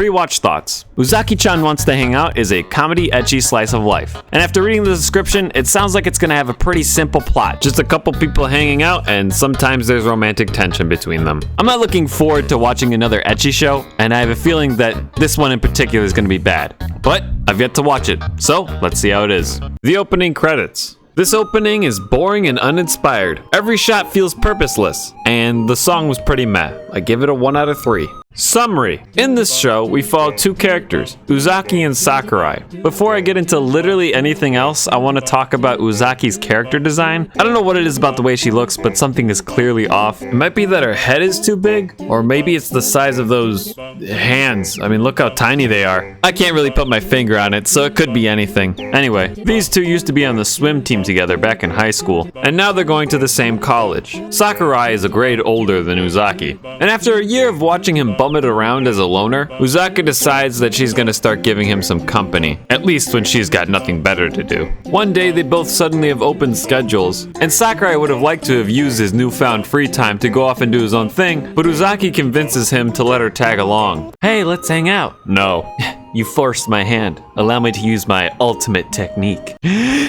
Pre-watch thoughts. Uzaki-chan Wants to Hang Out is a comedy ecchi slice of life. And after reading the description, it sounds like it's gonna have a pretty simple plot. Just a couple people hanging out, and sometimes there's romantic tension between them. I'm not looking forward to watching another ecchi show, and I have a feeling that this one in particular is gonna be bad. But I've yet to watch it, so let's see how it is. The opening credits. This opening is boring and uninspired. Every shot feels purposeless, and the song was pretty meh. I give it a 1 out of 3. Summary. In this show, we follow two characters, Uzaki and Sakurai. Before I get into literally anything else, I want to talk about Uzaki's character design. I don't know what it is about the way she looks, but something is clearly off. It might be that her head is too big, or maybe it's the size of those hands. I mean, look how tiny they are. I can't really put my finger on it, so it could be anything. Anyway, these two used to be on the swim team together back in high school, and now they're going to the same college. Sakurai is a grade older than Uzaki, and after a year of watching him bum it around as a loner, Uzaki decides that she's gonna start giving him some company, at least when she's got nothing better to do. One day they both suddenly have open schedules, and Sakurai would have liked to have used his newfound free time to go off and do his own thing, but Uzaki convinces him to let her tag along. Hey, let's hang out. No. You forced my hand. Allow me to use my ultimate technique.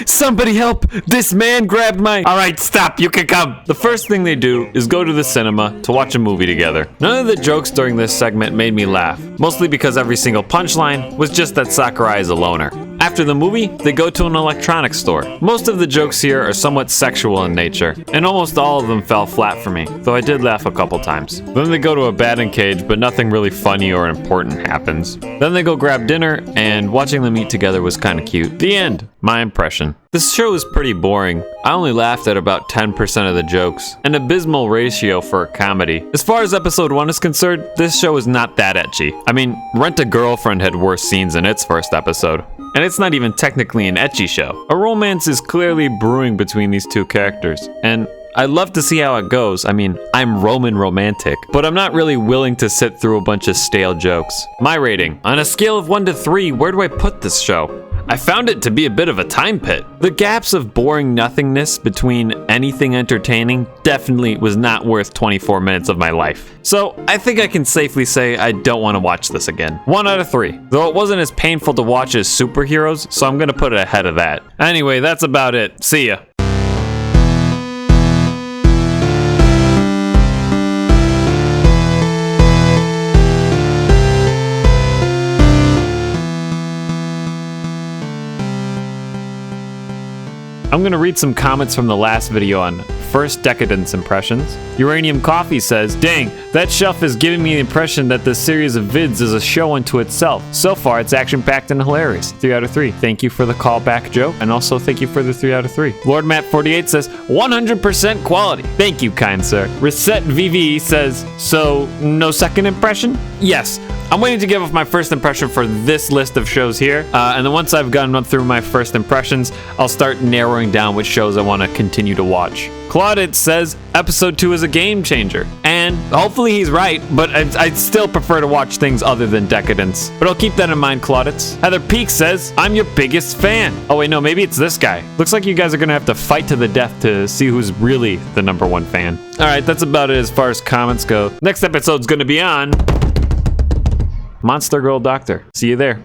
Somebody help! This man grabbed my... Alright, stop, you can come! The first thing they do is go to the cinema to watch a movie together. None of the jokes during this segment made me laugh, mostly because every single punchline was just that Sakurai is a loner. After the movie, they go to an electronics store. Most of the jokes here are somewhat sexual in nature, and almost all of them fell flat for me, though I did laugh a couple times. Then they go to a batting cage, but nothing really funny or important happens. Then they go grab dinner, and watching them eat together was kinda cute. The end. My impression. This show is pretty boring. I only laughed at about 10% of the jokes, an abysmal ratio for a comedy. As far as episode 1 is concerned, this show is not that ecchi. I mean, Rent a Girlfriend had worse scenes in its first episode. And it's not even technically an ecchi show. A romance is clearly brewing between these two characters, and I'd love to see how it goes. I mean, I'm Roman romantic, but I'm not really willing to sit through a bunch of stale jokes. My rating. On a scale of 1 to 3, where do I put this show? I found it to be a bit of a time pit. The gaps of boring nothingness between anything entertaining definitely was not worth 24 minutes of my life. So I think I can safely say I don't want to watch this again. 1 out of 3. Though it wasn't as painful to watch as Superheroes, so I'm gonna put it ahead of that. Anyway, that's about it. See ya. I'm gonna read some comments from the last video on first Decadence impressions. Uranium Coffee says, dang, that shelf is giving me the impression that this series of vids is a show unto itself. So far, it's action-packed and hilarious. 3 out of 3. Thank you for the callback joke, and also thank you for the 3 out of 3. Lord Matt 48 says, 100% quality. Thank you, kind sir. Reset VV says, so no second impression? Yes. I'm waiting to give off my first impression for this list of shows here, and then once I've gone through my first impressions, I'll start narrowing down which shows I want to continue to watch. Claudette says episode 2 is a game changer, and hopefully he's right, but I'd still prefer to watch things other than Decadence. But I'll keep that in mind, Claudette. Heather Peak says, I'm your biggest fan. Oh wait, no, maybe it's this guy. Looks like you guys are gonna have to fight to the death to see who's really the #1 fan. Alright, that's about it as far as comments go. Next episode's gonna be on Monster Girl Doctor. See you there.